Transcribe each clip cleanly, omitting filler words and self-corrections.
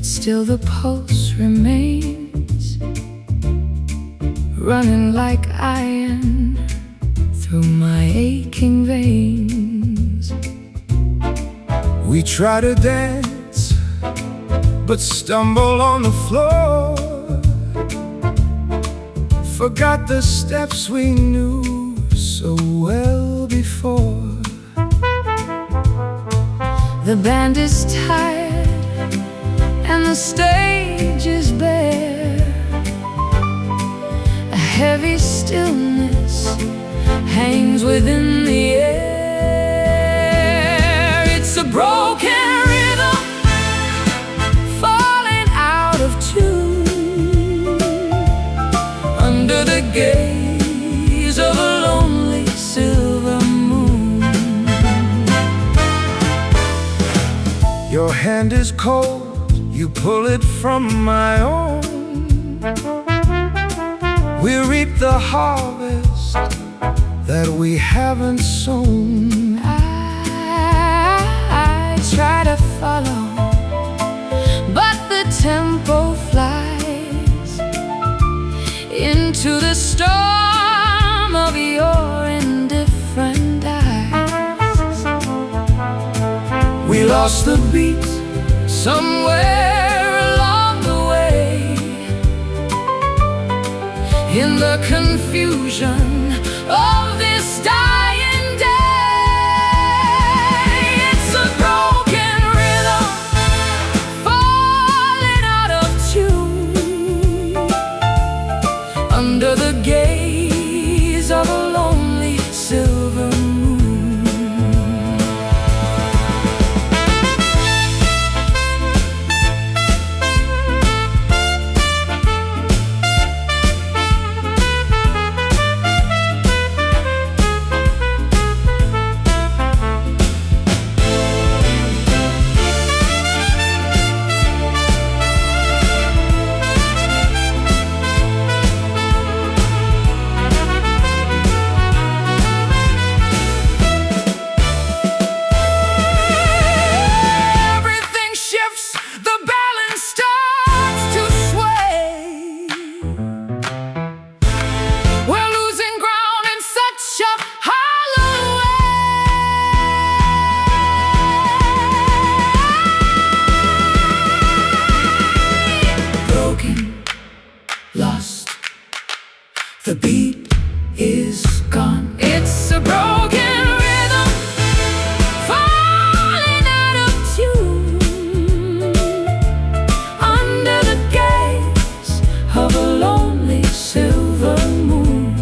but still the pulse remains, running like iron through my aching veins. We try to dance, but stumble on the floor, forgot the steps we knew so well before. The band is tired and the stage is bare. A heavy stillness hangs within the air. It's a broken rhythm falling out of tune under the gaze of a lonely silver moon. Your hand is cold, you pull it from my own. We reap the harvest that we haven't sown. I try to follow, but the tempo flies into the storm of your indifferent eyes. We lost the beat somewhere along the way, in the confusion of this dying day. It's a broken rhythm falling out of tune under the gaze of a lonely silver moon. The beat is gone. It's a broken rhythm falling out of tune under the gaze of a lonely silver moon.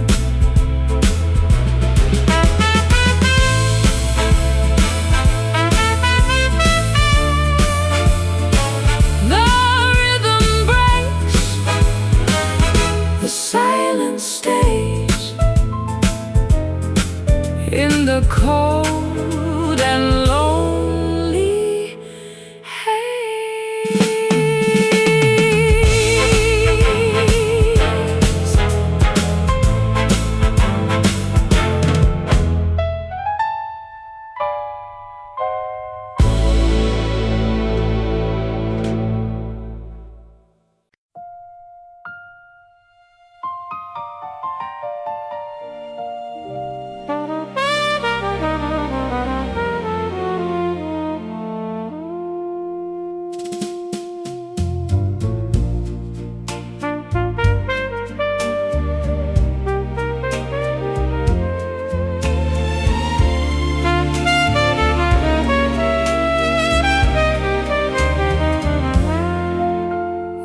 The rhythm breaks, the silence stays in the cold and lonely haze.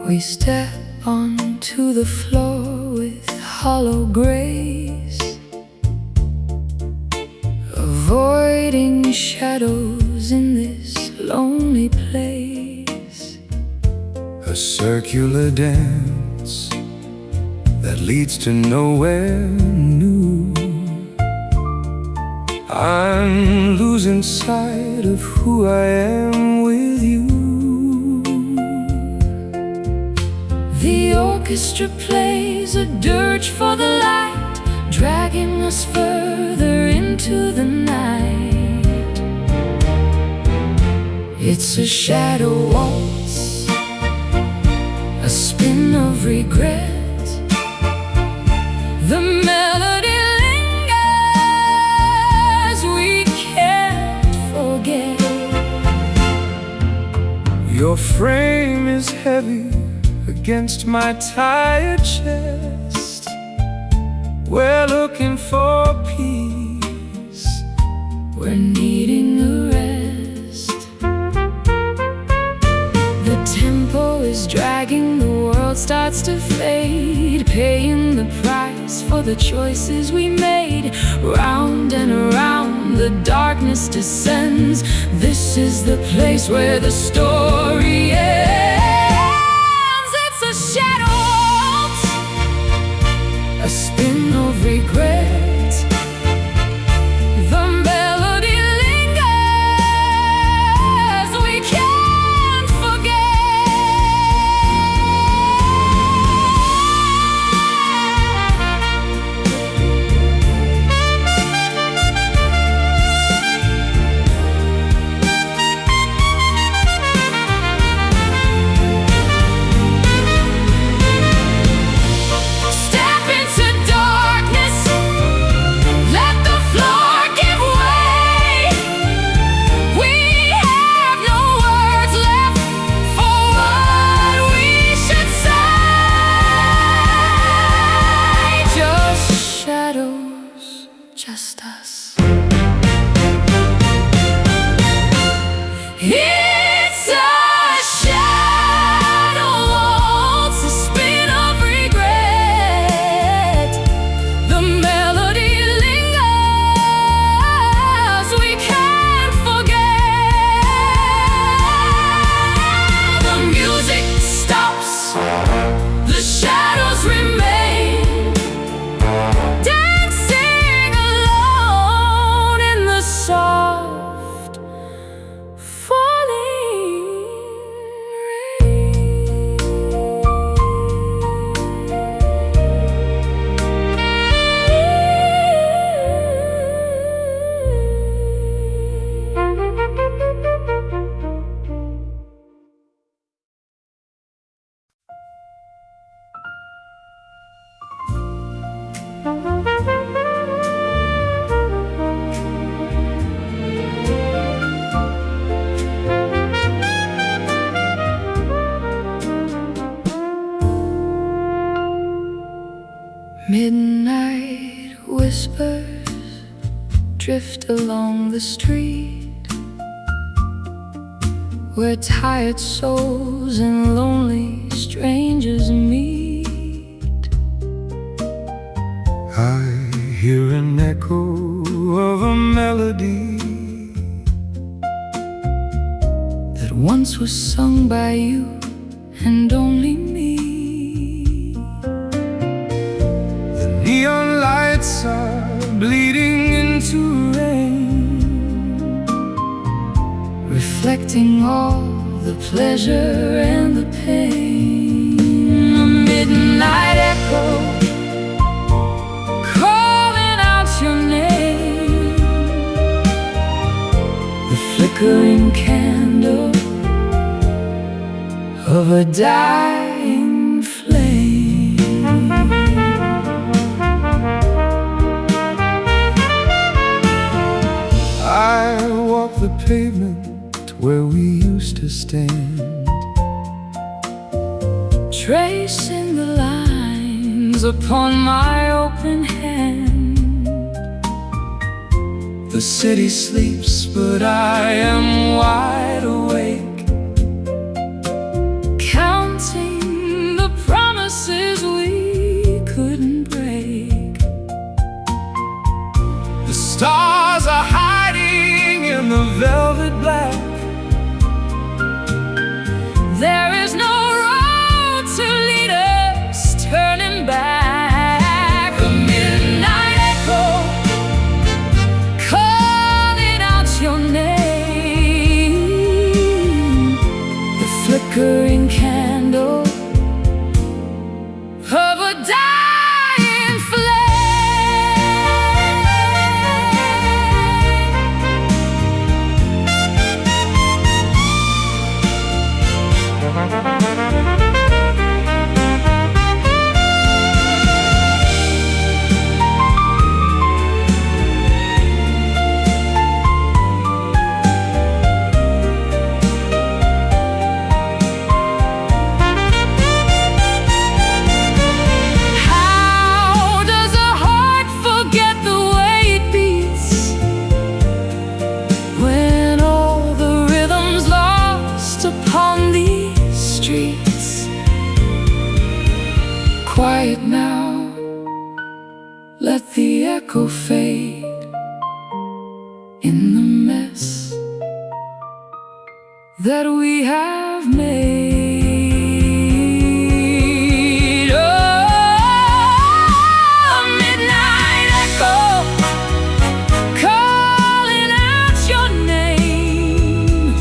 We step onto the floor with hollow grace, avoiding shadows in this lonely place. a circular dance that leads to nowhere new. I'm losing sight of who I am with you. The orchestra plays a dirge for the light, dragging us further into the night. It's a shadow waltz a spin of regret. The melody lingers, we can't forget. Your frame is heavy against my tired chest. We're looking for peace, we're needing a rest. The tempo is dragging, the world starts to fade, paying the price for the choices we made. Round and around the darkness descends. This is the place where the story ends. It's a shadow waltz, a spin of regret. The melody lingers, we can't just us. It's a shadow waltz, a spin of regret. The melody lingers, we can't forget. The music stops, the shadows remain, dancing alone in the soft falling midnight whispers drift along the street, where tired souls and lonely strangers meet. I hear an echo of a melody That once was sung by you and only me. The neon lights are bleeding into rain, reflecting all the pleasure and the pain. A midnight echo calling out your name, the flickering candle of a dying flame. I walk the pavement where we used to stand, tracing the lines upon my open hand. The city sleeps, but I am wide awake, counting the promises we couldn't break. the stars are hiding in the velvet black. There is no road to lead us turning back. A midnight echo calling out your name, streets. Quiet now, let the echo fade in the mess that we have made. Oh, midnight echo, calling out your name.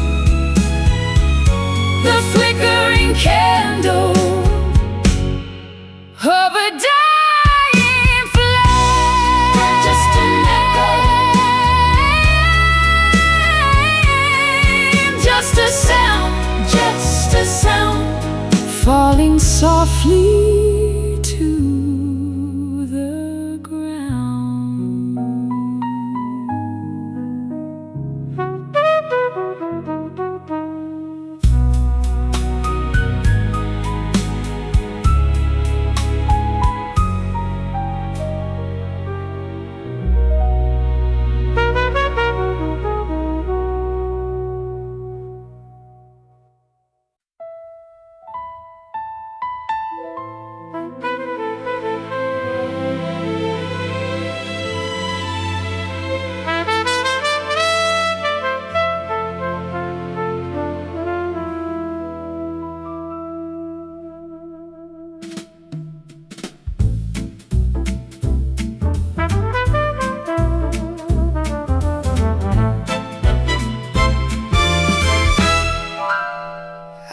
The flickering candle of a dying flame. Just an echo, just a sound, just a sound, falling softly to the ground.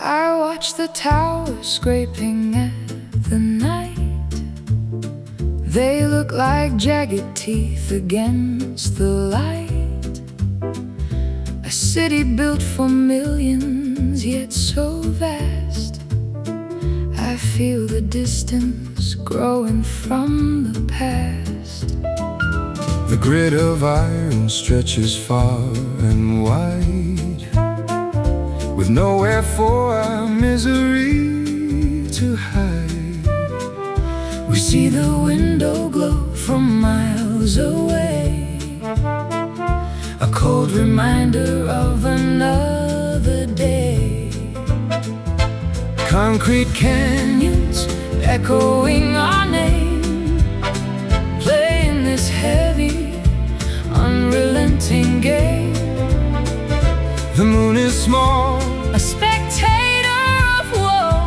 I watch the towers scraping at the night. They look like jagged teeth against the light. A city built for millions, yet so vast. I feel the distance growing from the past. The grid of iron stretches far and wide, with nowhere for our misery to hide. We see the window glow from miles away, a cold reminder of another day. Concrete Canyons echoing our name, playing this heavy, unrelenting game. The moon is small, A spectator of woe,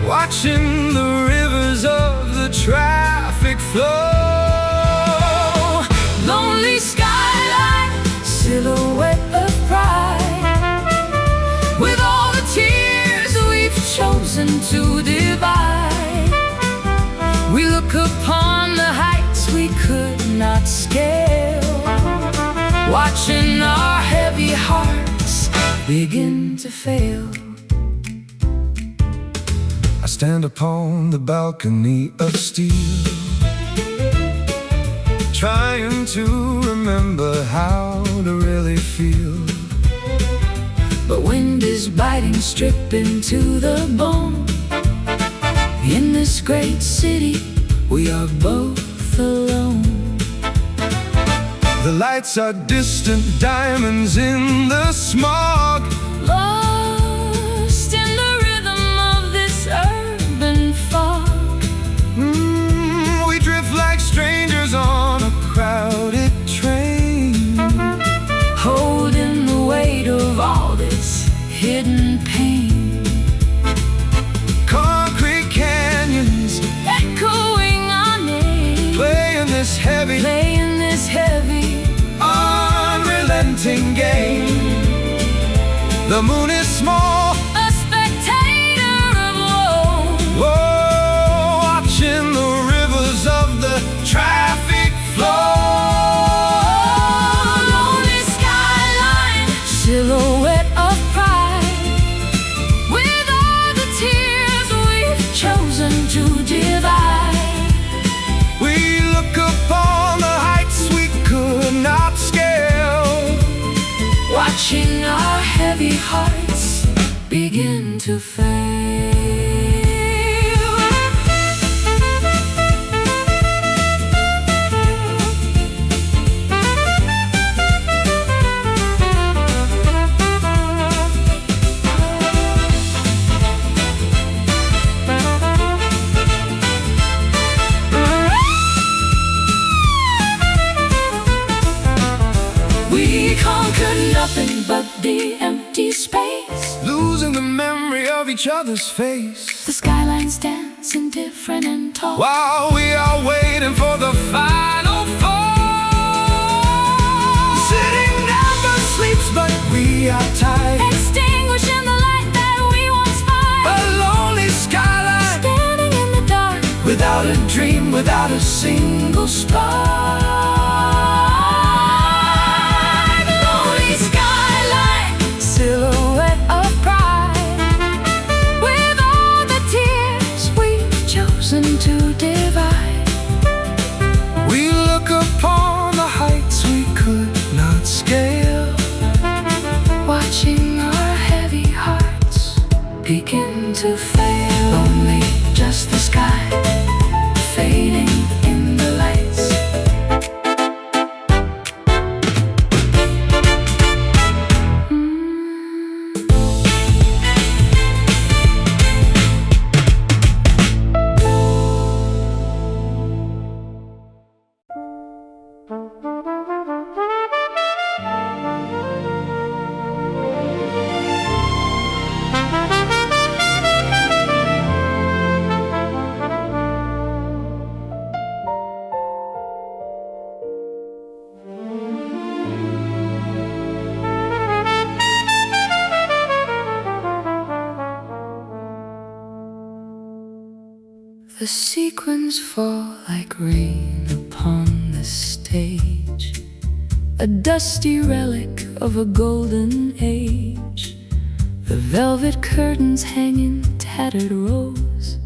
watching the rivers of the traffic flow. lonely skyline, silhouette of pride. With all the tears we've chosen to divide, we look upon the heights we could not scale, watching our heavy hearts begin to fail. I stand upon the balcony of steel, trying to remember how to really feel. But wind is biting, stripping to the bone. In this great city, we are both alone. The lights are distant diamonds in the smog, Lost in the rhythm of this urban fog. We drift like strangers on a crowded train, Holding the weight of all this hidden pain. concrete canyons Echoing our name, playing this heavy, unrelenting game. The moon is small, a spectator of woe. whoa, watching the rivers of the traffic flow. Lonely skyline, silhouette of pride. With all the tears we've chosen to divide, We look upon the heights we could not scale, watching our heavy hearts begin to fail. space, losing the memory of each other's face. the skyline stands indifferent and tall, while we are waiting for the final fall. City never sleeps, but we are tired, extinguishing the light that we once fired. a lonely skyline, Standing in the dark, without a dream, without a single spark. lonely skyline, silhouette of pride, with all the tears we've chosen to divide. We look upon the heights we could not scale, Watching our heavy hearts begin to fail. Only just the sky, fading in the lights. The sequins fall like rain upon the stage, a dusty relic of a golden age. The velvet curtains hang in tattered rows,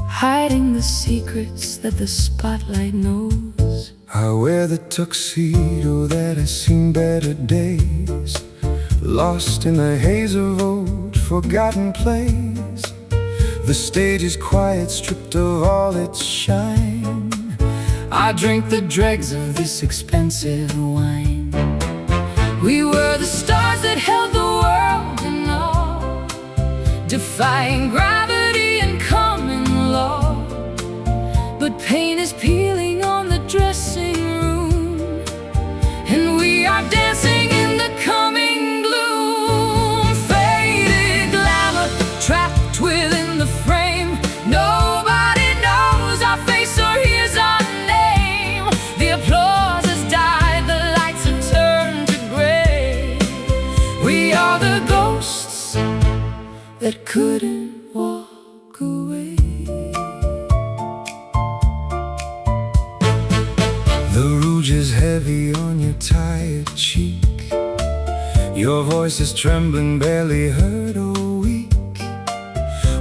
hiding the secrets that the spotlight knows. I wear the tuxedo that has seen better days, lost in the haze of old forgotten plays. The stage is quiet, stripped of all its shine. I drink the dregs of this expensive wine. We were the stars that held the world in awe, defying gravity and common law. But paint is peeling on the dressing room, and we are dancing in the coming gloom. Faded glamour, trapped within the frame. Nobody knows our face or hears our name. The applause has died, the lights have turned to gray. We are the ghosts that couldn't walk away. The rouge is heavy on your tired cheek, your voice is trembling, barely heard or weak.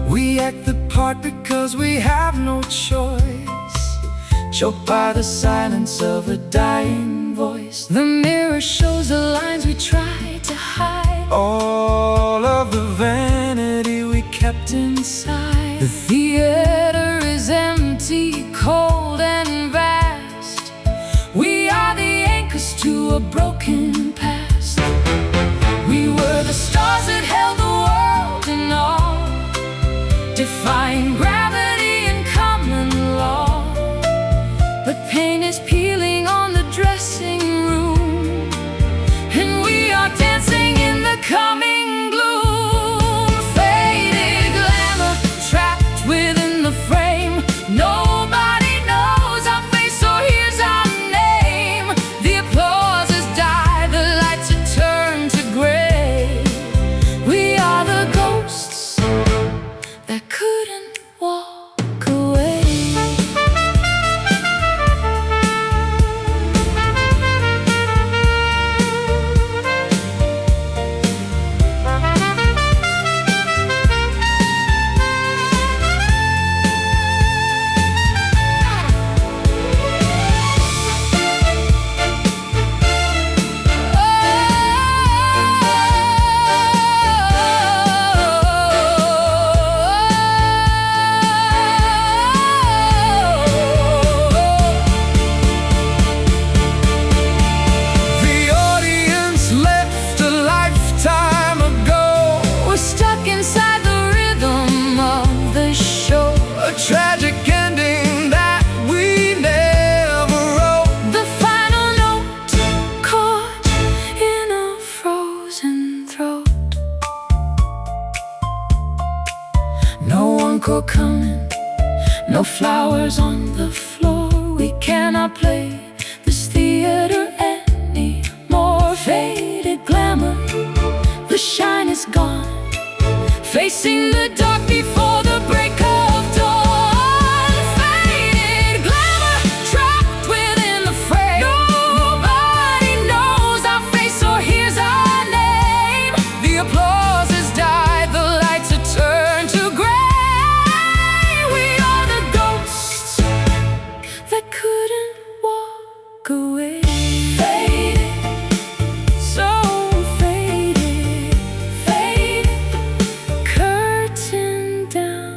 We act the part because we have no choice, choked by the silence of a dying voice. The mirror shows the lines we tried to hide, All of the vanity we kept inside. The theater is empty, cold and vast. We are the anchors to a broken past. We were the stars that held the world in awe, defying gravity and common law. But paint is peeling on the dressing room, and we are dancing in the coming gloom. Faded glamour, encore coming. No flowers on the floor. We cannot play this theater anymore. Faded glamour, the shine is gone. Facing the dark before the break of dawn. Faded glamour, trapped within the frame. Nobody knows our face or hears our name. The applause has died, the lights are turned to gray. We are the ghosts that couldn't walk away. Faded, so faded, faded, curtain down.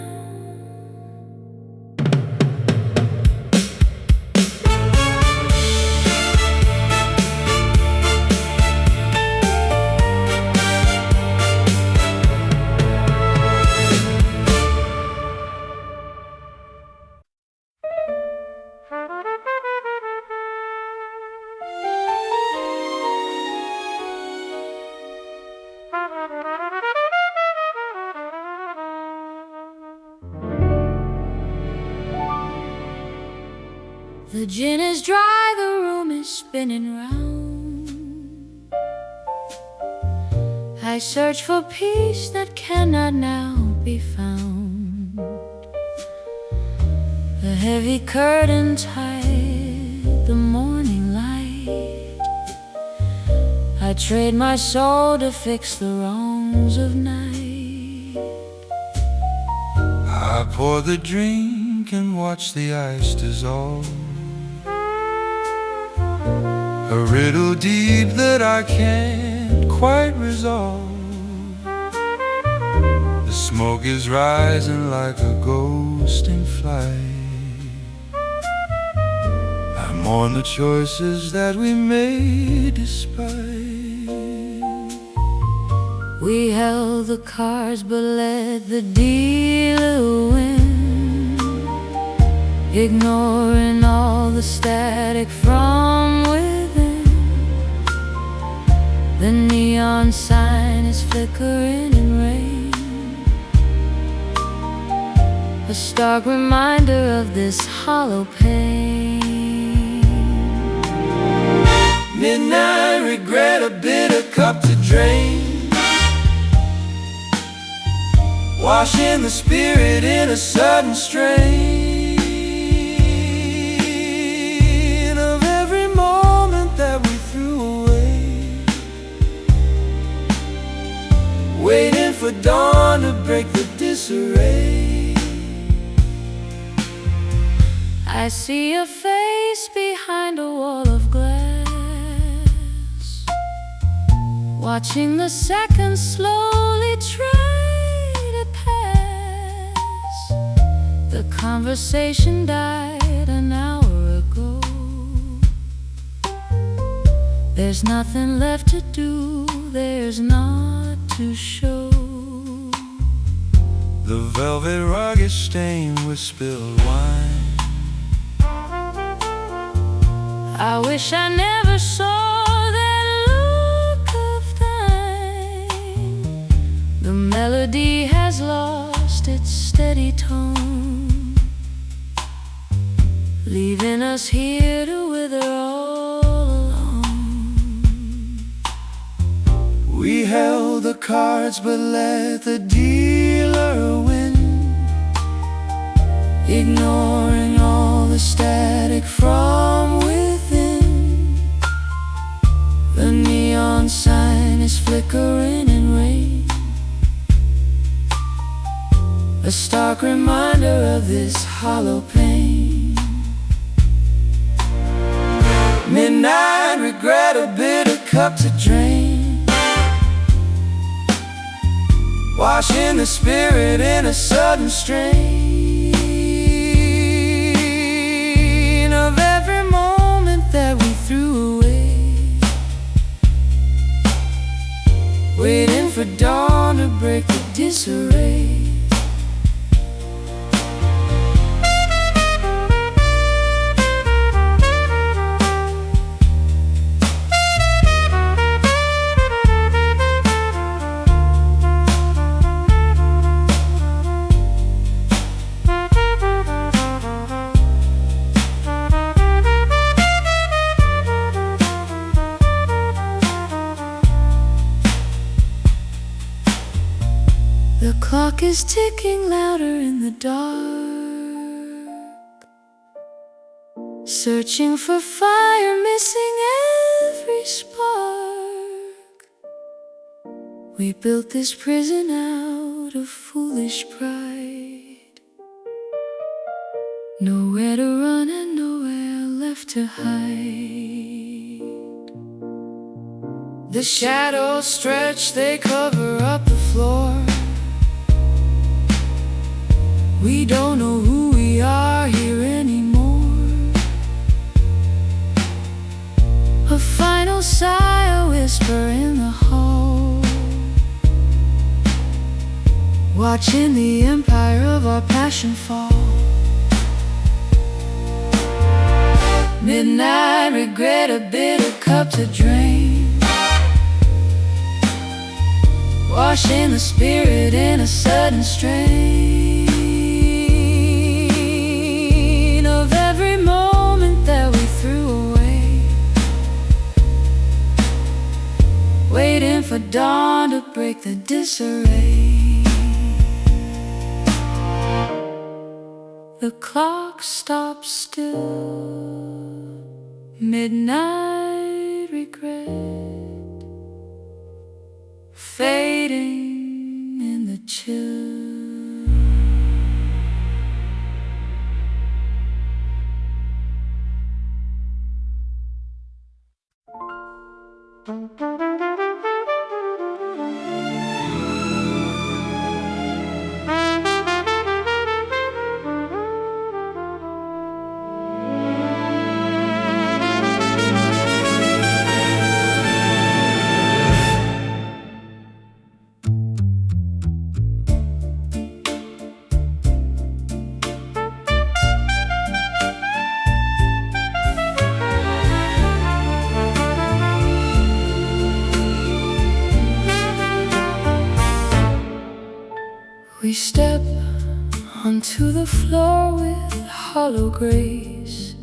The gin is dry, the room is spinning round. I search for peace that cannot now be found. The heavy curtains hide the morning light. I trade my soul to fix the wrongs of night. I pour the drink and watch the ice dissolve. A riddle deep that I can't quite resolve. The smoke is rising like a ghost in flight. I mourn the choices that we made despite. We held the cards but let the dealer win, ignoring all the static from within. The neon sign is flickering in rain, a stark reminder of this hollow pain. Midnight regret, a bitter cup to drain, washing the spirit in a sudden strain of every moment that we threw away, waiting for dawn to break the disarray. I see a face behind a wall of glass, watching the seconds slowly try to pass. The conversation died an hour ago. There's nothing left to do, there's not to show. The velvet rug is stained with spilled wine. I wish I never saw that look of thine. The melody has lost its steady tone, leaving us here to wither all alone. We held the cards but let the dealer win, ignoring all the static from within. The neon sign is flickering in rain, a stark reminder of this hollow pain. Midnight regret, a bitter cup to drain, washing the spirit in a sudden strain of every moment that we threw away, waiting for dawn to break the disarray. The clock is ticking louder in the dark, searching for fire, missing every spark. We built this prison out of foolish pride, nowhere to run and nowhere left to hide. The shadows stretch, they cover up the floor. We don't know who we are here anymore. A final sigh, a whisper in the hall, watching the empire of our passion fall. Midnight regret, a bitter cup to drain, washing the spirit in a sudden strain of every moment that we threw away, waiting for dawn to break the disarray. The clock stops still, midnight regret, fading in the chill. We step onto the floor with hollow grace,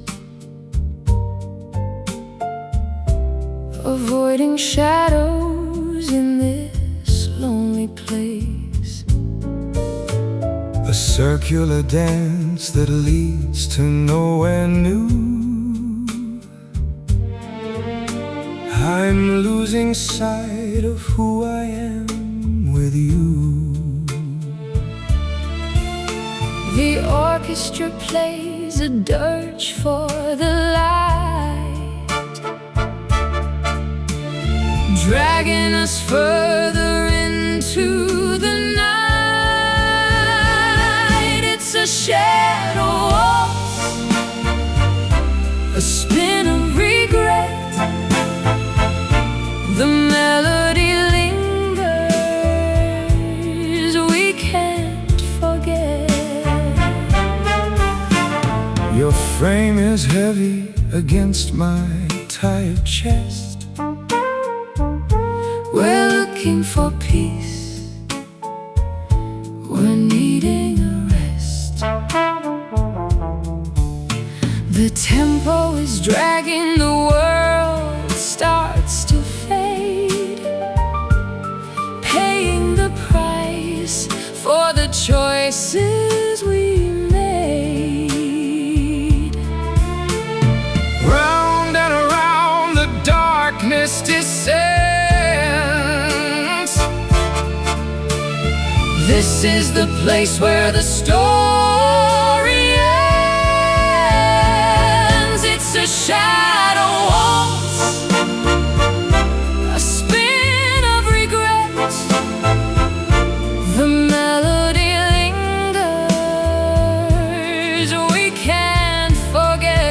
avoiding shadows in this lonely place. A circular dance that leads to nowhere new. I'm losing sight of who I am with you. The orchestra plays a dirge for the light, dragging us further into the night. It's a shadow waltz, a spin of regret. The melody lingers, we can't forget. Your frame is heavy against my tired chest. We're looking for peace, we're needing a rest. The tempo is dragging, the world starts to fade, paying the price for the choices we made. Round and around the darkness descends. This is the place where the story ends. It's a shadow waltz, a spin of regret. The melody lingers, we can't forget.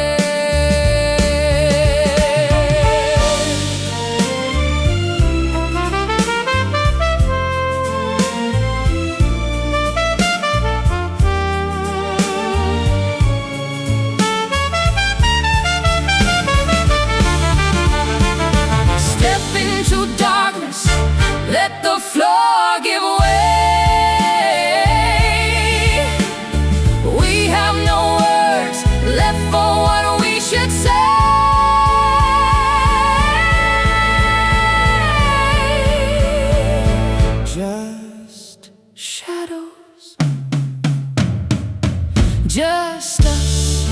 just us.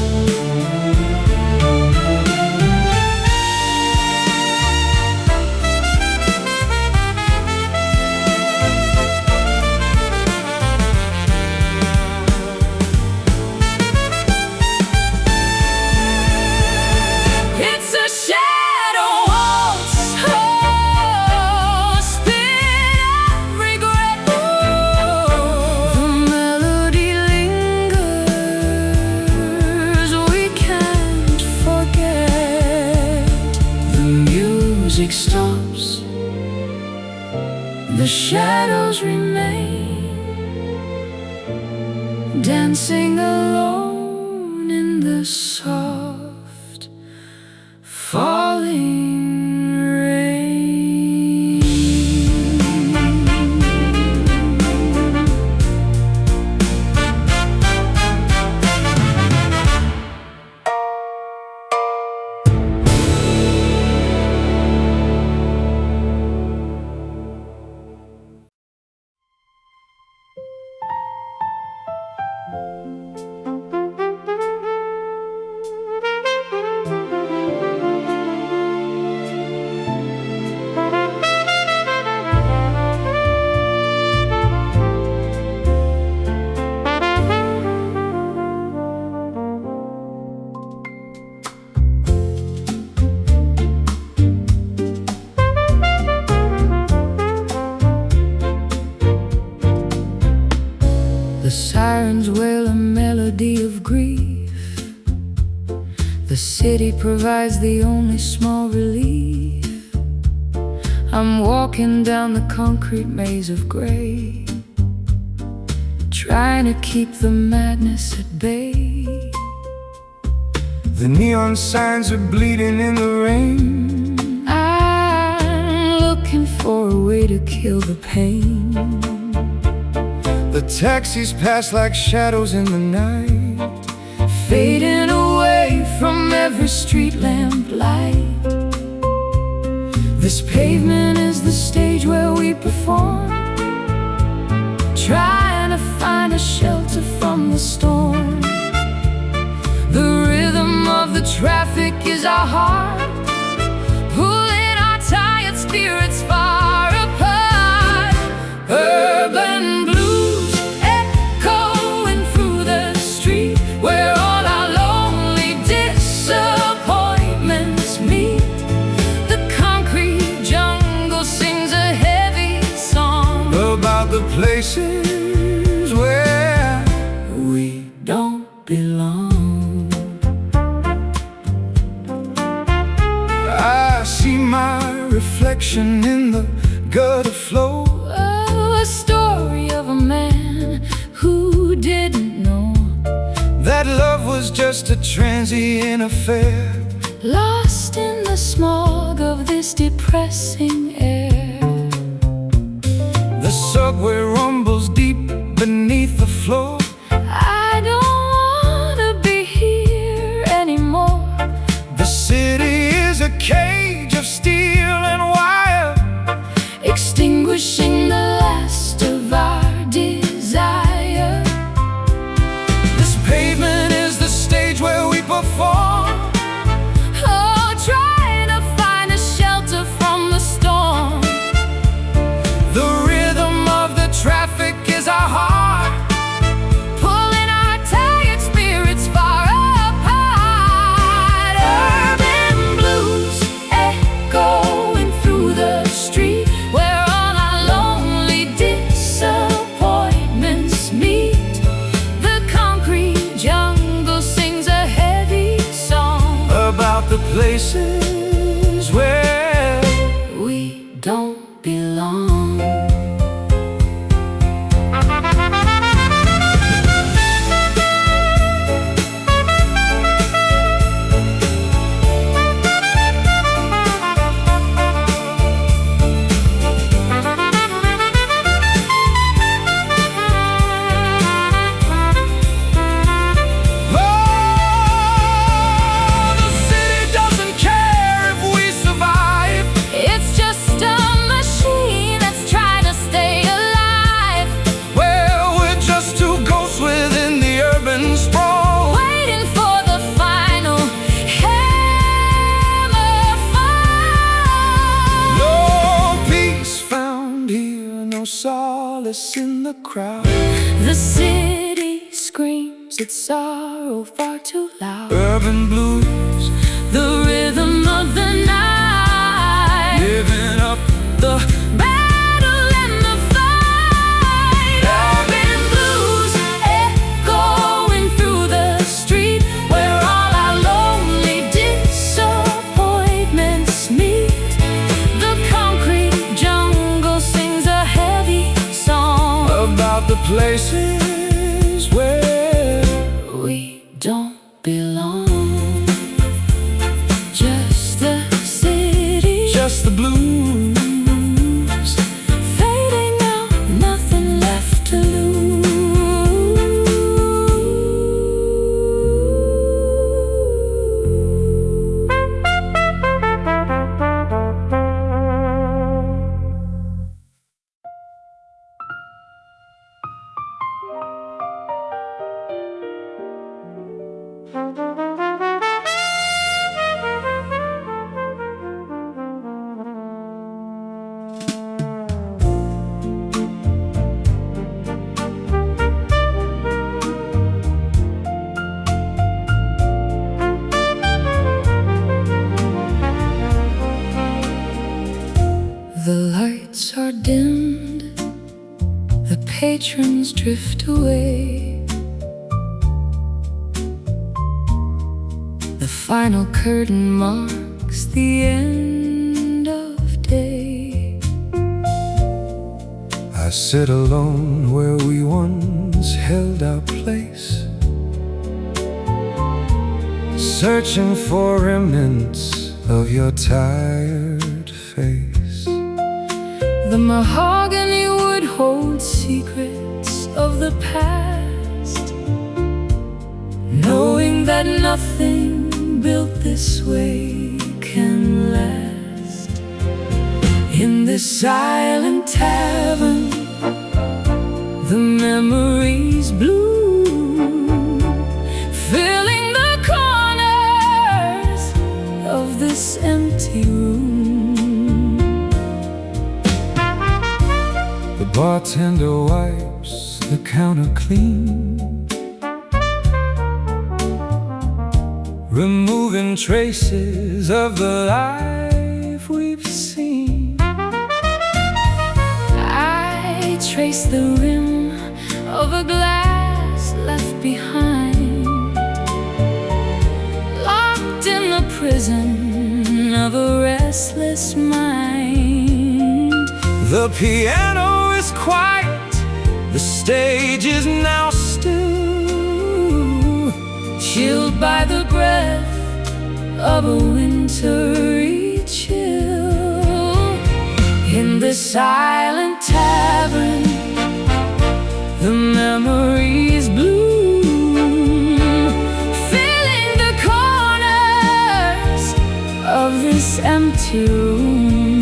It's a shadow waltz, oh, spin of regret. The melody lingers, we can't forget. The music stops, the shadows remain, dancing alone in the soft falling rain. The sirens wail a melody of grief. The city provides the only small relief. I'm walking down the concrete maze of gray, trying to keep the madness at bay. The neon signs are bleeding in the rain. I'm looking for a way to kill the pain. The taxis pass like shadows in the night, Fading away from every street lamp light. This pavement is the stage where we perform, trying to find a shelter from the storm. The rhythm of the traffic is our heart, pulling our tired spirits far apart. Urban blues echoing through the street, where all our lonely disappointments meet. The concrete jungle sings a heavy song about the places where we don't belong. I see my reflection in the gutter flow. Oh, a story of a man who didn't know That love was just a transient affair, lost in the smog of this depressing air. the subway rumbles deep beneath the floor. I don't wanna be here anymore. The city is a cage of steel and wire, Extinguishing the last of our desire. this pavement is the stage where we perform, Oh, trying to find a shelter from the storm. the rhythm of the traffic is our heart, Pulling our tired spirits far apart. Urban blues echoing through the street, where all our lonely disappointments meet. The concrete jungle sings a heavy song about the places where we don't belong. oh, the city doesn't care the crowd. The city screams its sorrow far too loud. Urban blues, The rhythm of the night, living up the battle and the fight. Urban blues echoing through the street, where all our lonely disappointments meet. The concrete jungle sings a heavy song about the places where we don't belong. Just the city, just the blues, fading out, nothing left to lose. The lights are dimmed, the patrons drift away. The final curtain marks the end of day. I sit alone where we once held our place, searching for remnants of your tired face. The mahogany wood holds secrets of the past, knowing that nothing built this way can last. In this silent tavern, the memories bloom, filling the corners of this empty room. The bartender wipes the counter clean, removing traces of the life we've seen. I trace the rim of a glass left behind, locked in the prison of a restless mind. The piano is quiet, the stage is now still, Chilled by the breath of a wintry chill. In this silent tavern, the memories bloom, filling the corners of this empty room.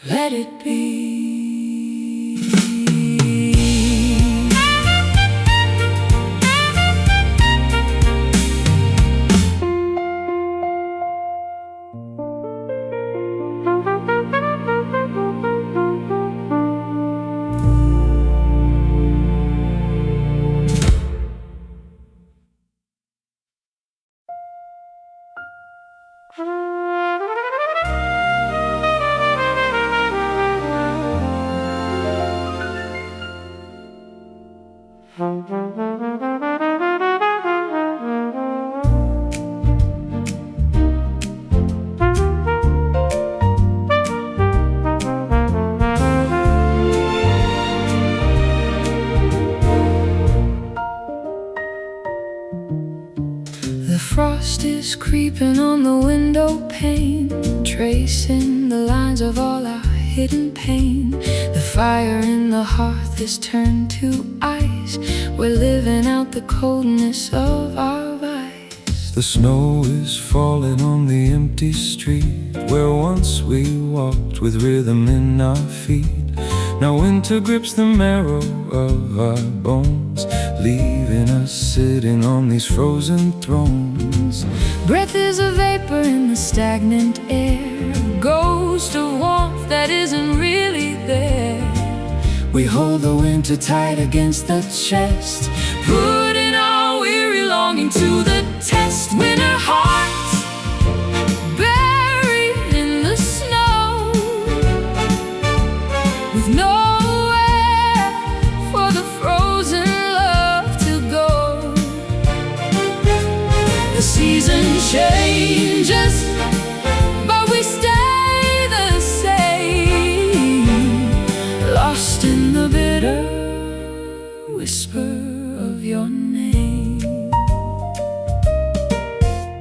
let it be. The frost is creeping on the window pane, tracing the lines of all our hidden pain. The fire in the hearth is turned to ice. We're living out the coldness of our vice. The snow is falling on the empty street where once we walked with rhythm in our feet. Now winter grips the marrow of our bones, leaving us sitting on these frozen thrones. Breath is a vapor in the stagnant air, a ghost of warmth that isn't really there. We hold the winter tight against the chest, Putting our weary longing to the test. Winter hearts buried in the snow, with nowhere for the frozen love to go. The season changes, but we stay the same, lost in the bitter whisper of your name.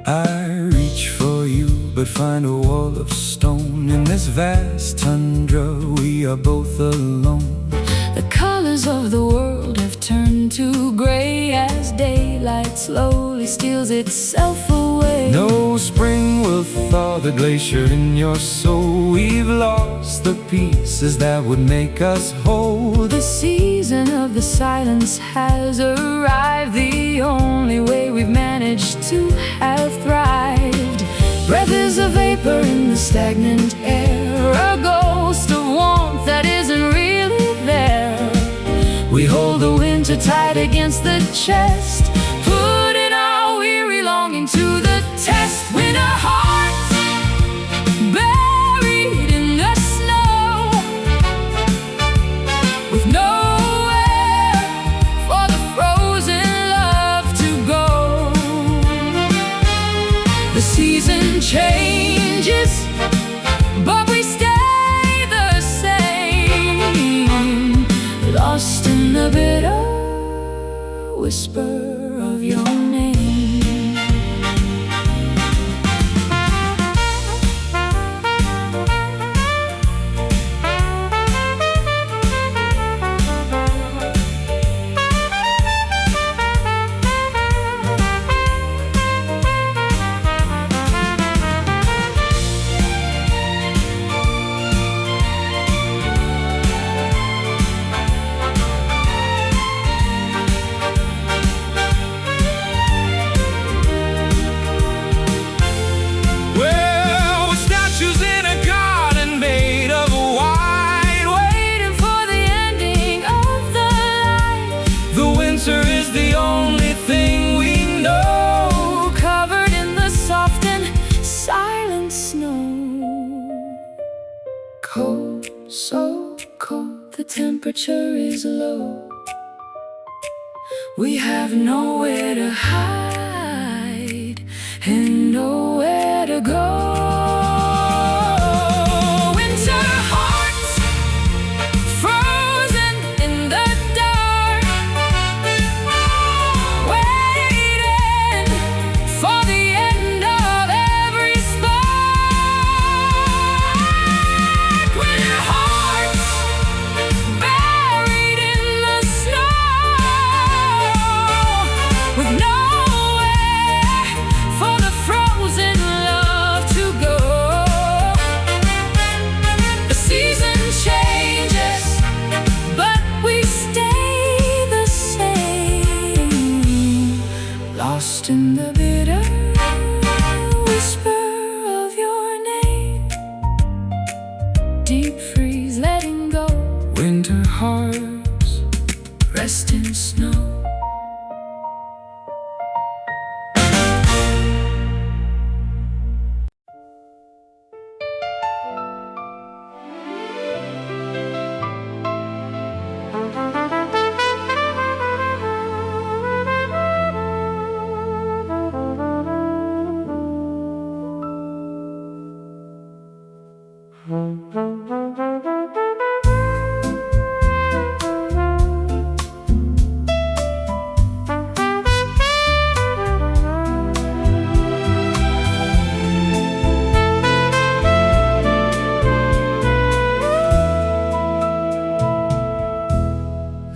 I reach for you but find a wall of stone. In this vast tundra we are both alone. The colors of the world have turned to gray as daylight slowly steals itself away. No spring will thaw the glacier in your soul. We've lost the pieces that would make us whole. The season of the silence has arrived, the only way we've managed to have thrived. Breath is a vapor in the stagnant air, a ghost of warmth that isn't really there. We hold the winter tight against the chest, putting our weary longing to the test. Winter hearts buried in the snow, with nowhere for the frozen love to go. The season changes, but we stay the same, lost in the bitter whisper of your name. Well, we're statues in a garden made of white, Waiting for the ending of the line. the winter is the only thing we know. Covered in the soft and silent snow. Cold, so cold, the temperature is low. We have nowhere to hide and nowhere to go. Winter hearts frozen in the dark, waiting for the end of every spark. Winter hearts buried in the snow, with nowhere lost in the bitter whisper of your name. Deep freeze, letting go. Winter hearts Rest in snow.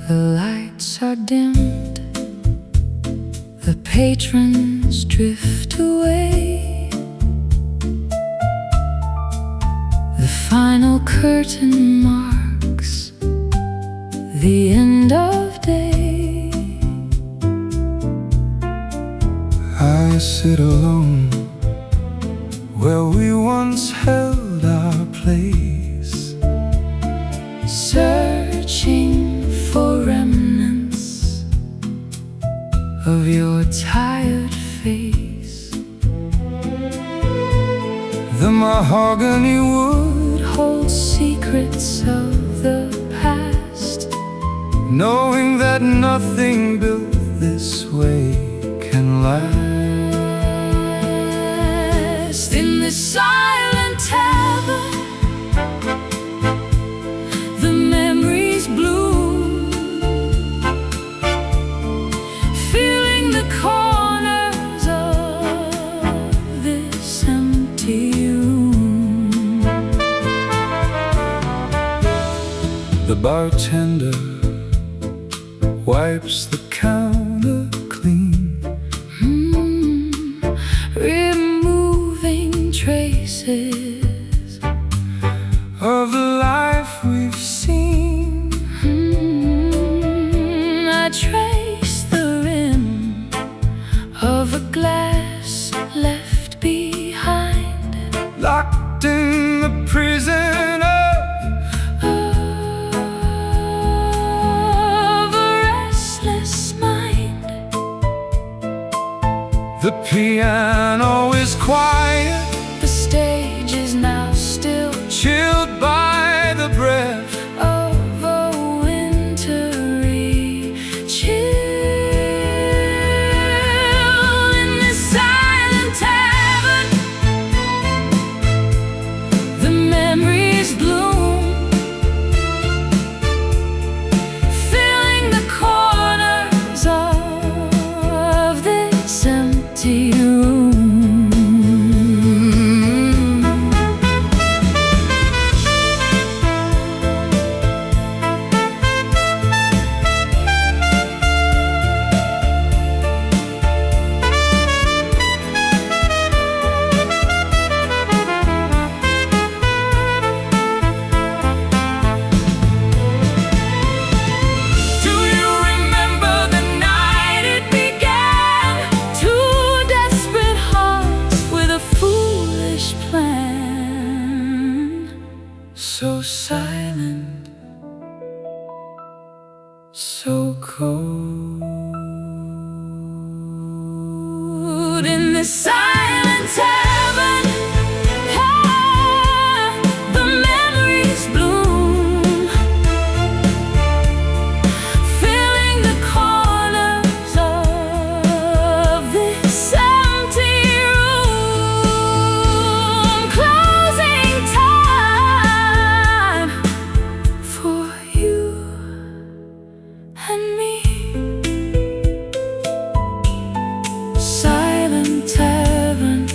The lights are dimmed, the patrons drift away. The final curtain marks the end of day. I sit alone where we once held our place, Searching for remnants of your tired face. the mahogany wood, Holds secrets of the past, knowing that nothing built this way can last. in this silent tavern, the memories bloom, filling the corners of this empty room. The bartender wipes the counter clean, Removing traces of the life we've seen. I trace the rim of a glass left behind, Locked in the prison of a restless mind. the piano is quiet, The stage is now still, chilled by the breath of a wintry chill. In this silent tavern, the memories bloom, filling the corners of this empty room. Do you remember the night it began? Two desperate hearts with a foolish plan. So silent, so cold. In this silent tavern, the memories bloom, filling the corners of this empty room. Closing time for you and me. Silent tavern,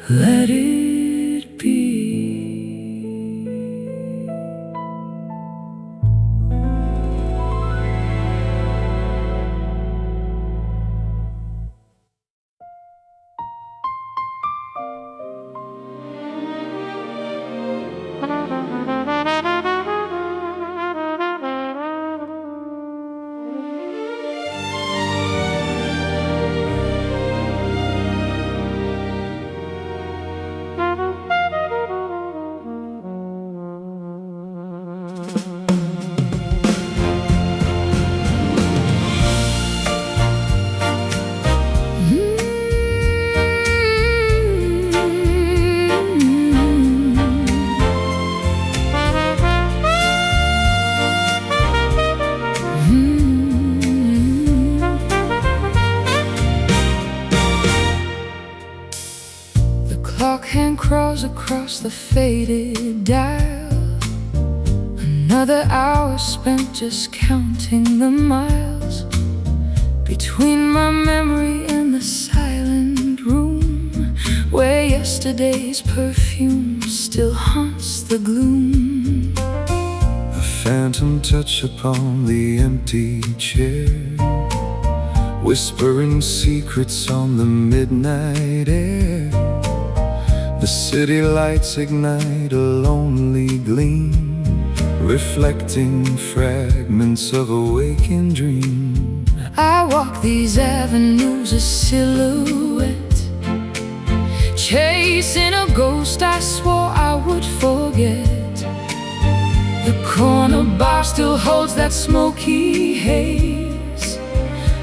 let it be. clock hand crawls across the faded dial. Another hour spent just counting the miles between my memory and the silent room where yesterday's perfume still haunts the gloom. A phantom touch upon the empty chair, whispering secrets on the midnight air. The city lights ignite a lonely gleam, reflecting fragments of a waking dream. I walk these avenues a silhouette, chasing a ghost I swore I would forget. The corner bar still holds that smoky haze,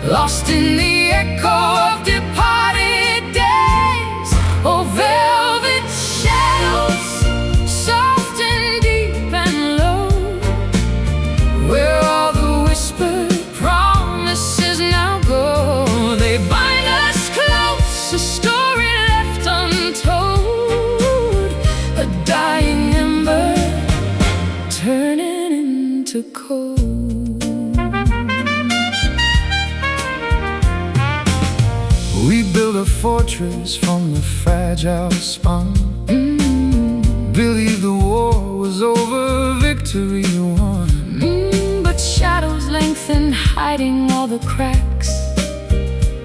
lost in the echo of departed days. Oh, velvet shadows, soft and deep and low, where all the whispered promises now go. They bind us close, a story left untold, a dying ember turning into cold. We built a fortress from the fragile spine. Believed the war was over, victory won. But shadows lengthen, hiding all the cracks,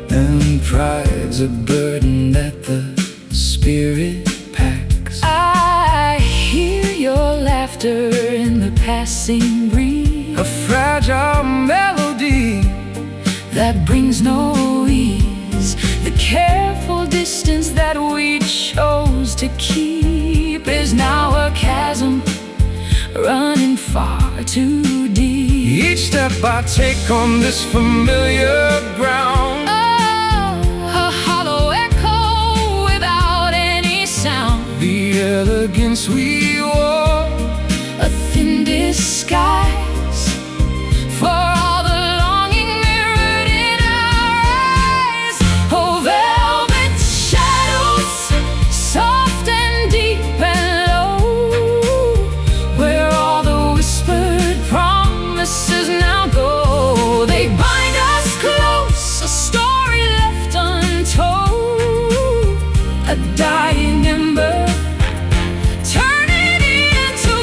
And pride's a burden that the spirit packs. I hear your laughter in the passing breeze, A fragile melody that brings no ease. The careful distance that we chose to keep is now a chasm running far too deep. Each step I take on this familiar ground, Oh, a hollow echo without any sound, the elegance we wore, a thin disguise for all the longing mirrored in our eyes. Oh, velvet shadows, soft and deep and low, where all the whispered promises now go. They bind us close, a story left untold, a dying ember turning into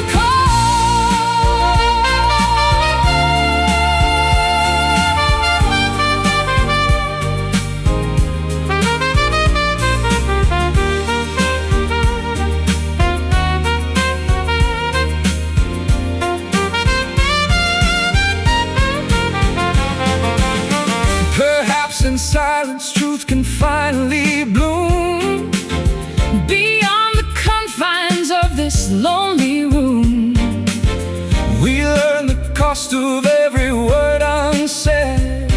perhaps in silence truth can finally bloom beyond the confines of this lonely room. We learn the cost of every word unsaid,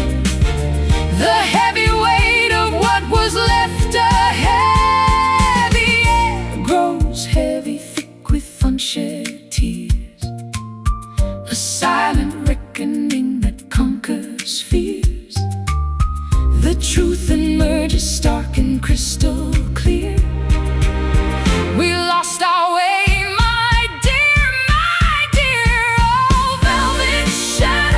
The heavy weight of what was left ahead. The air grows heavy, thick with unshed tears, a silent reckoning that conquers fears. The truth emerges stark and crystal clear. We lost our way, my dear, my dear. Oh, velvet shadow,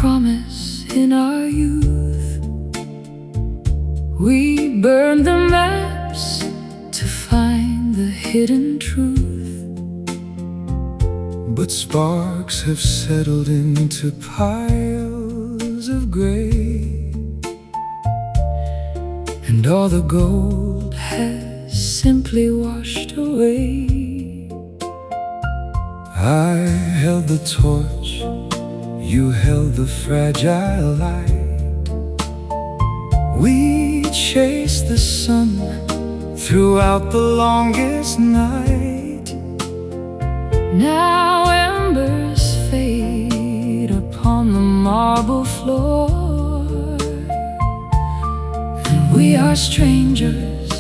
promise in our youth. We burned the maps to find the hidden truth. But sparks have settled into piles of gray, and all the gold has simply washed away. I held the torch, you held the fragile light. We chased the sun throughout the longest night. Now embers fade upon the marble floor, and we are strangers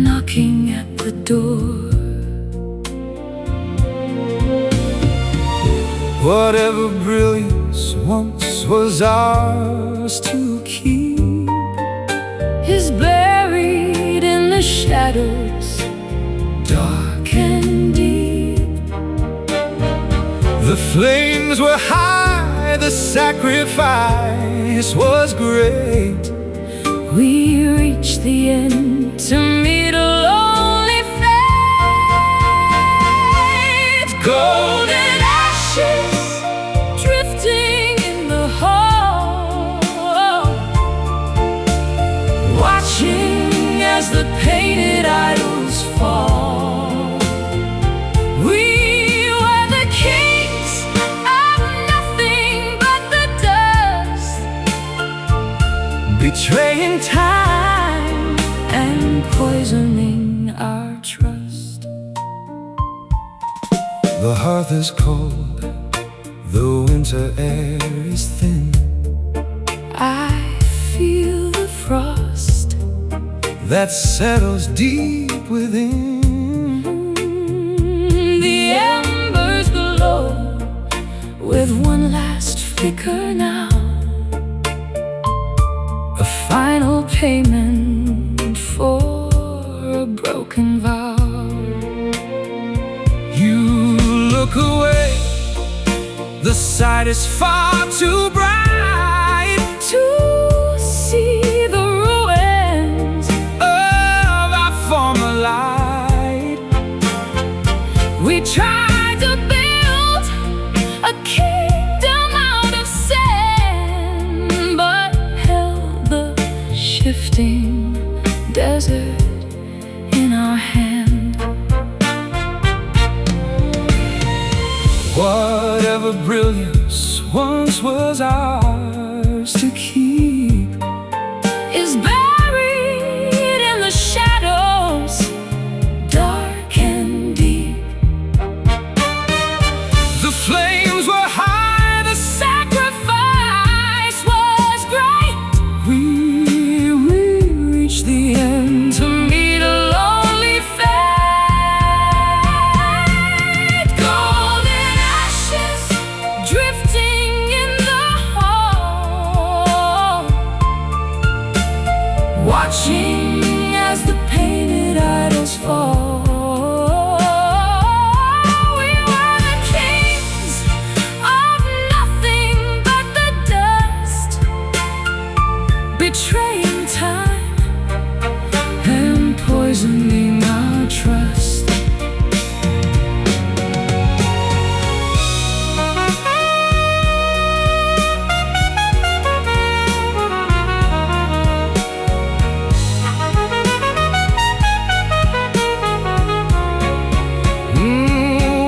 knocking at the door. Whatever brilliance once was ours to keep Is buried in the shadows, dark and deep. The flames were high, the sacrifice was great. We reached the end to meet a lonely fate. Golden ashes drifting in the hall, watching as the painted idols fall. We were the kings of nothing but the dust, betraying time and poisoning our trust. The hearth is cold, the winter air is thin. I feel the frost that settles deep within. The embers glow with one last flicker now, a final payment for a broken vow. You look away, the sight is far too bright To see the ruins of our former light. we tried to build, a kingdom out of sand, but held the shifting desert in our hand. Whatever brilliance once was ours to keep Is buried in the shadows, dark and deep. the flames were high, the Sacrifice was great. we reached the end To meet a lonely fate. Golden ashes drifting in the hall, watching as the painted idols fall. We were the kings of nothing but the dust, betraying time and poisoning our trust.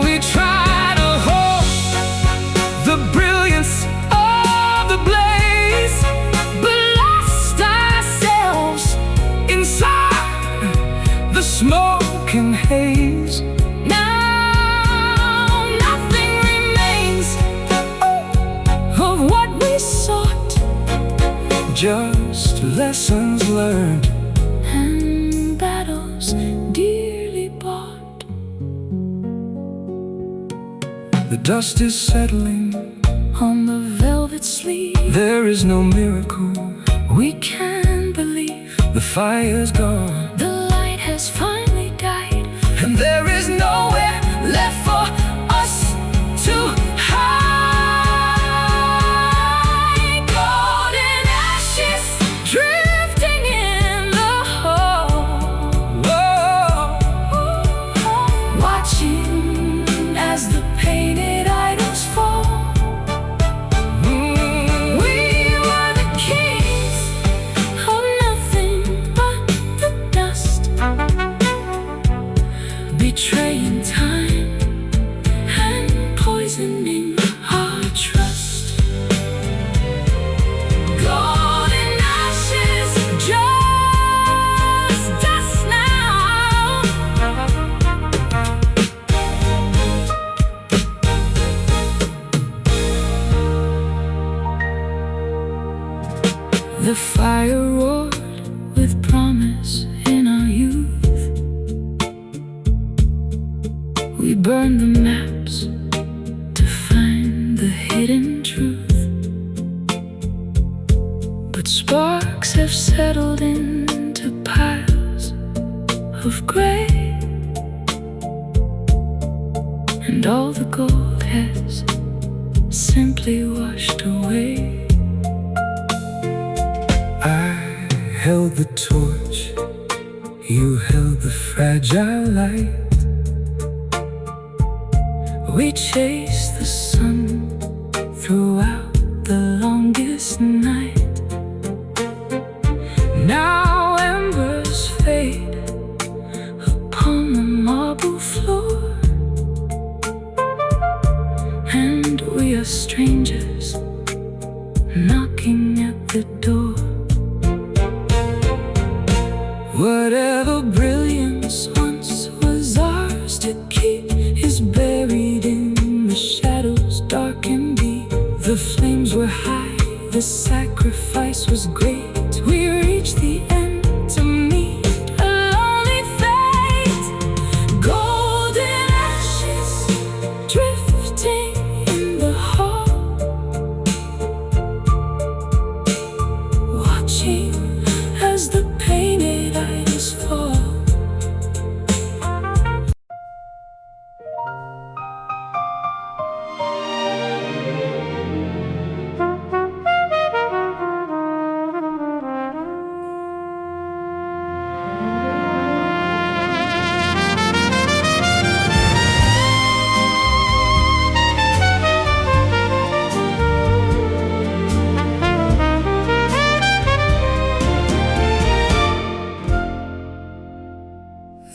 We try to hold the brilliance of the blaze, But lost ourselves inside the smoke and haze. now, nothing remains of what we sought, Just lessons learned, and battles dearly bought. the dust is settling, On the velvet sleeve, there is no miracle. we can believe The fire's gone, the light has finally died, and there is nowhere left for us to hide. The fire roared with promise in our youth. We burned the maps to find the hidden truth. But sparks have settled into piles of gray, and all the gold has simply washed away. I held the torch, you held the fragile light. We chased the sun throughout the longest night. Now embers fade upon the marble floor, and we are strangers knocking at the door. Whatever brilliance once was ours to keep is buried in the shadows dark and deep. The flames were high, the sacrifice was great. We reached the end to meet a lonely fate. Golden ashes drifting in the hall, watching as the painted eyes fall.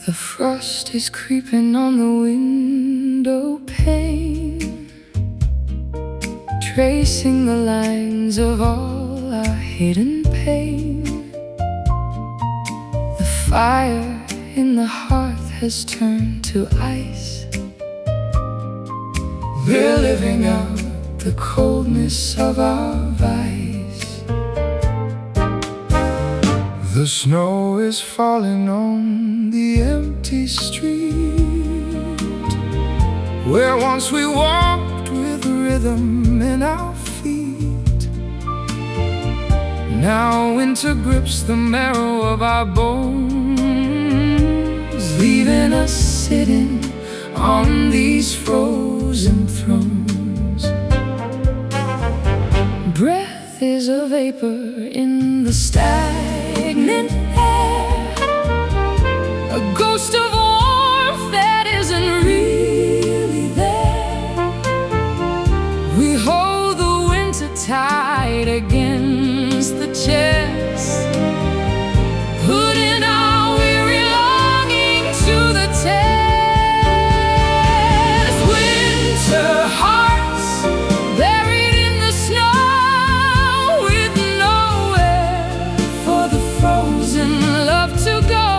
The frost is creeping on the window pane, tracing the lines of all our hidden pain. The fire in the hearth has turned to ice. We're living out the coldness of our vice. The snow is falling on the empty street, where once we walked with rhythm in our feet. Now winter grips the marrow of our bones, leaving us sitting on these frozen thrones. Breath is a vapor in the stagnant air, a ghost of warmth that isn't really there. We hold the winter tight against the chest, putting our weary longing to the test. Winter hearts buried in the snow, with nowhere for the frozen love to go.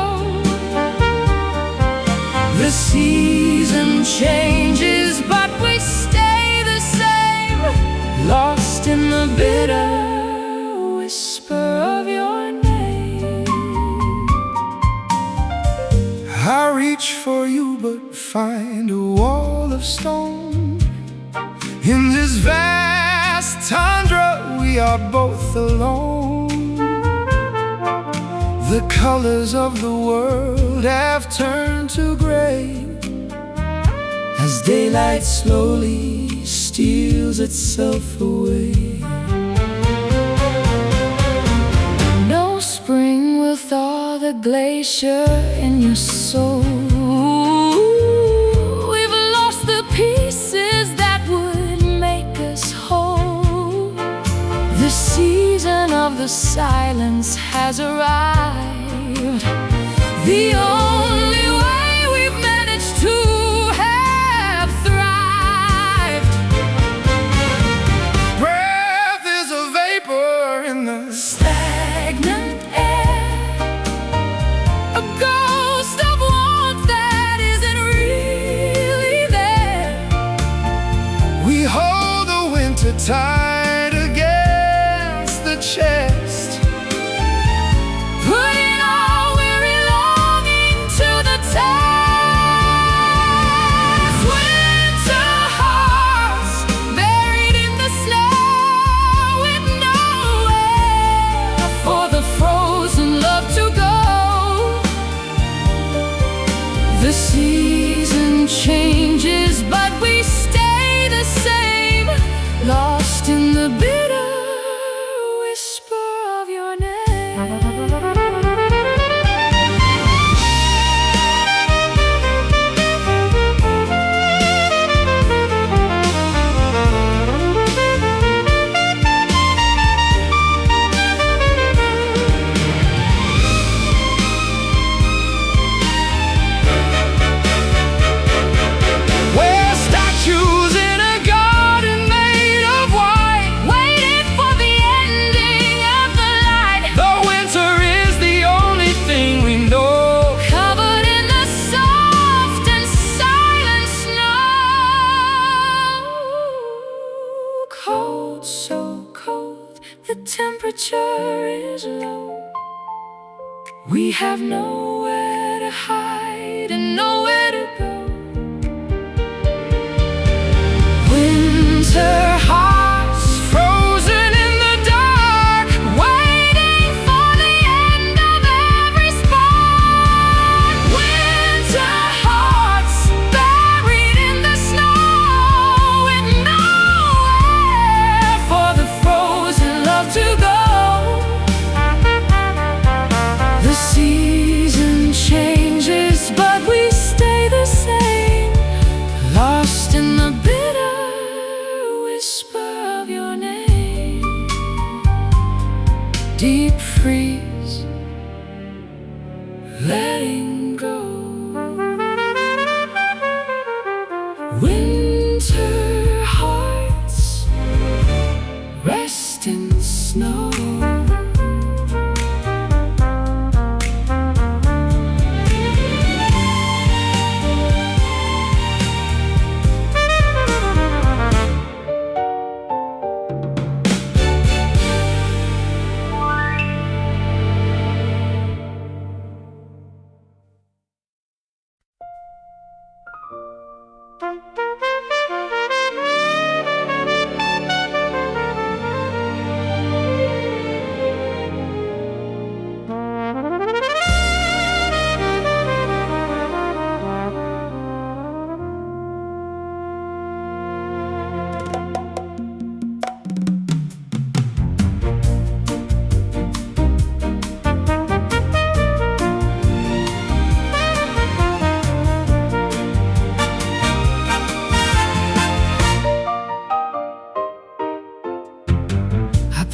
The season changes, but we stay the same, lost in the bitter whisper of your name. I reach for you but find a wall of stone. In this vast tundra we are both alone. The colors of the world have turned to gray, as daylight slowly steals itself away. No spring will thaw the glacier in your soul. We've lost the pieces that would make us whole. The season of the silence has arrived, the only way we've managed to have thrived. Breath is a vapor in the Stagnant air, a ghost of warmth that isn't really there. We hold the winter tight against the chest, temperature is low. We have nowhere to hide and nowhere to go. Winter hearts frozen in the dark, waiting for the end of every spark. Winter hearts buried in the snow, with nowhere for the frozen love to go. The season changes, but we stay the same, lost in the bitter whisper of your name. Deep freeze, letting go. Winter hearts rest in snow.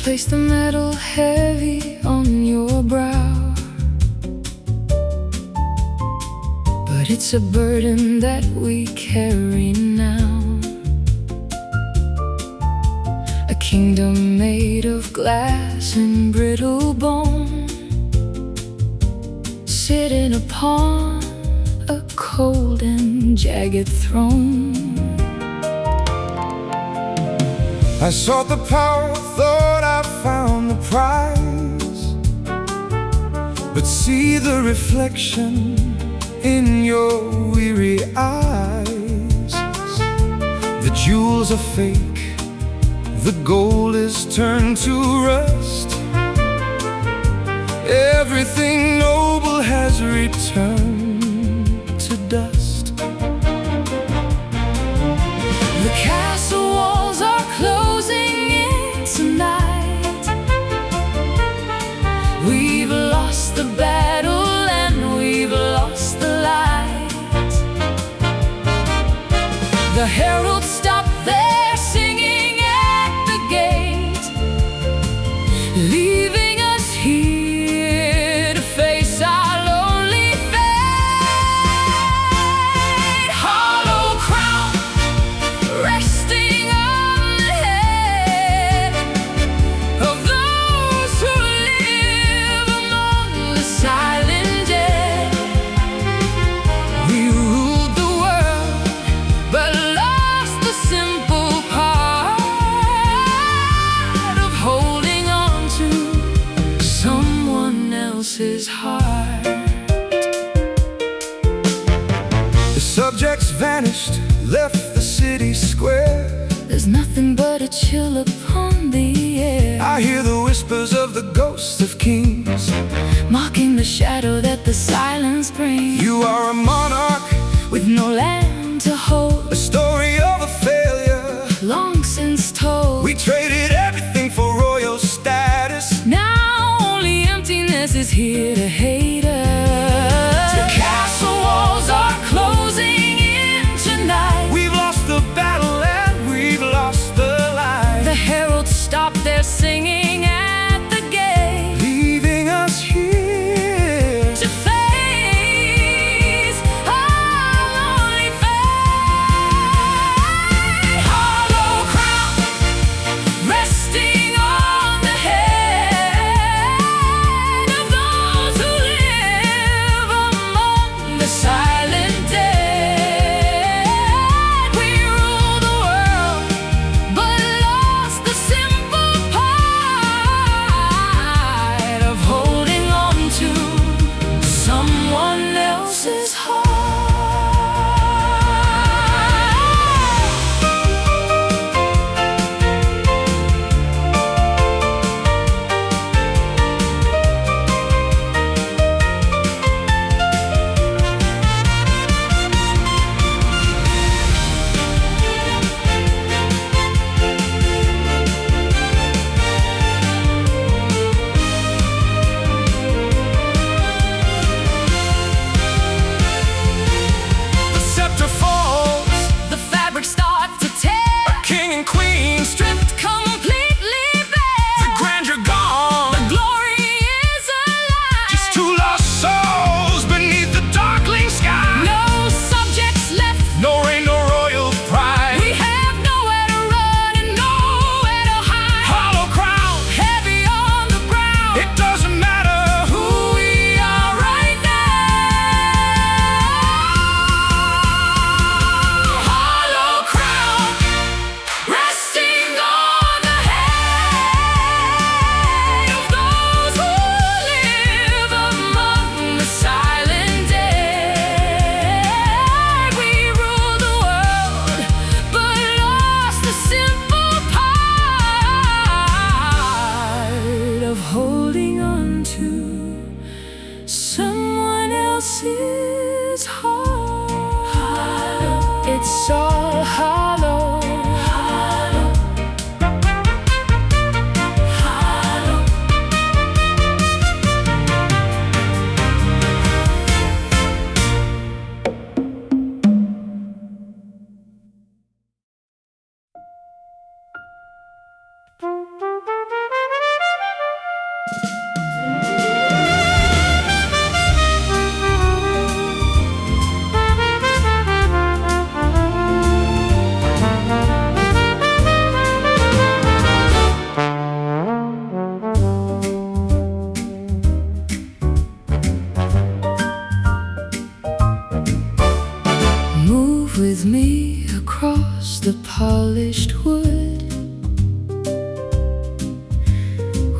Place the metal heavy on your brow, but it's a burden that we carry now. A kingdom made of glass and brittle bone, sitting upon a cold and jagged throne. I sought the power, thought I found the prize, but see the reflection in your weary eyes. The jewels are fake, the gold is turned to rust. Everything noble has returned to dust. The castle walls are closing in tonight. We've lost the battle and we've lost the light. The heralds stop their singing at the gate, leaving us here to face our lonely fate. Hollow crown resting on the head of those who live among the silent dead. We ruled the world, but lost the simple part of holding on to someone else's heart. The subjects vanished, left the city square. There's nothing but a chill upon the air, I hear the whispers of the ghosts of kings, mocking the shadow that the silence brings. You are a monarch, With no land to hold, a story of a failure. long since told. We traded everything for royal status. Now only emptiness is here to hate us. The castle walls are closing in tonight. We've lost the battle and we've lost the light. The heralds stop their singing at the gate, Leaving us here to face our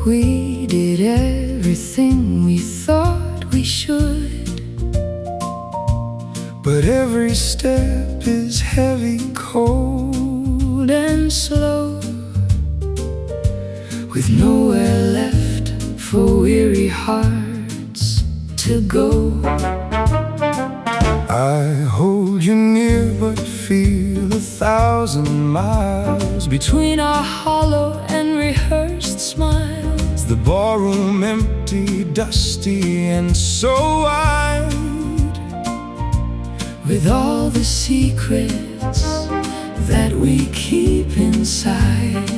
We did everything we thought we should, but every step is heavy, cold, and slow, with nowhere left for weary hearts to go. I hold you near but feel 1,000 miles between our hollow and rehearsed smiles. The ballroom empty, dusty, and so wide, with all the secrets that we keep inside.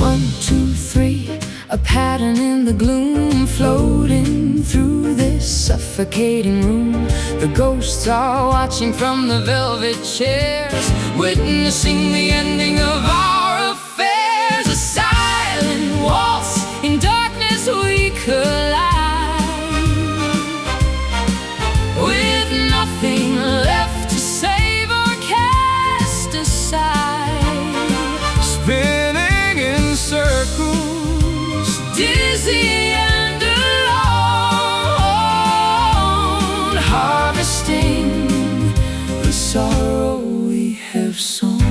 1, 2, 3, a pattern in the gloom, floating through this suffocating room. The ghosts are watching from the velvet chairs, witnessing the ending of our affairs. A silent waltz, in darkness we collide, with nothing left to save or cast aside. spinning in circles, Dizzy and alone, harvesting the sorrow we have sown.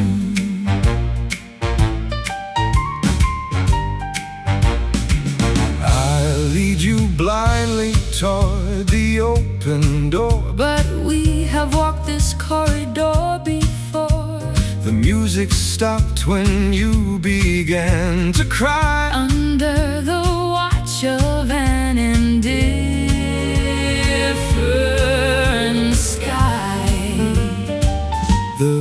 I lead you blindly toward the open door, But we have walked this corridor before. the music stopped when you began to cry. Under the watch of an indifferent sky, The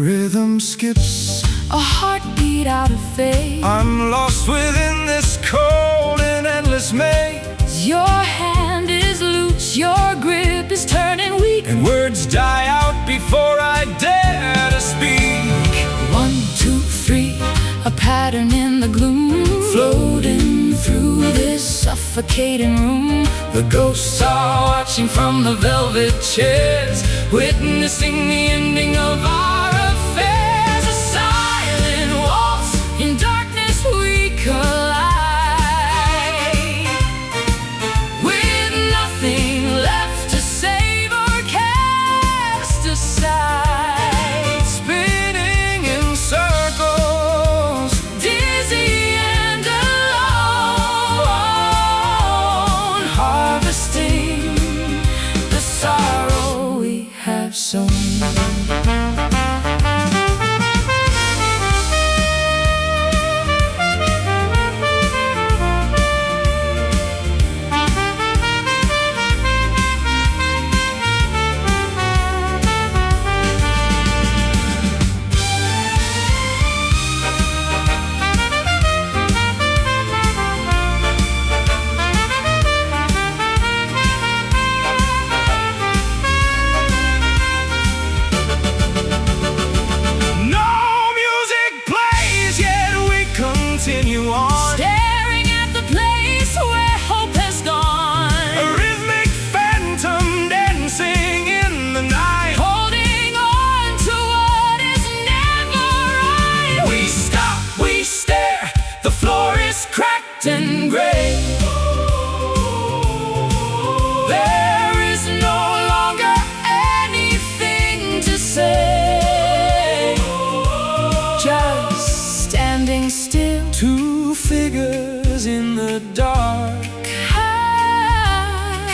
rhythm skips, a heartbeat out of phase. I'm lost within this cold and endless maze, Your hand is loose, your grip is turning weak. and words die out before I dare to speak. 1, 2, 3, a pattern in the gloom, floating through this suffocating room. The ghosts are watching from the velvet chairs, witnessing the ending of our affairs. A silent waltz, in darkness we collide, with nothing left to save or cast aside. Spinning in circles, Dizzy and alone, harvesting the sorrow we have sown. no music plays, yet we continue on. Staring at the place where hope has A gone, rhythmic phantom dancing in the night. holding on to what is never right. We stop, we stare, the floor is cracked and gray. There is no longer anything to say, just standing still, 2 figures in the dark, high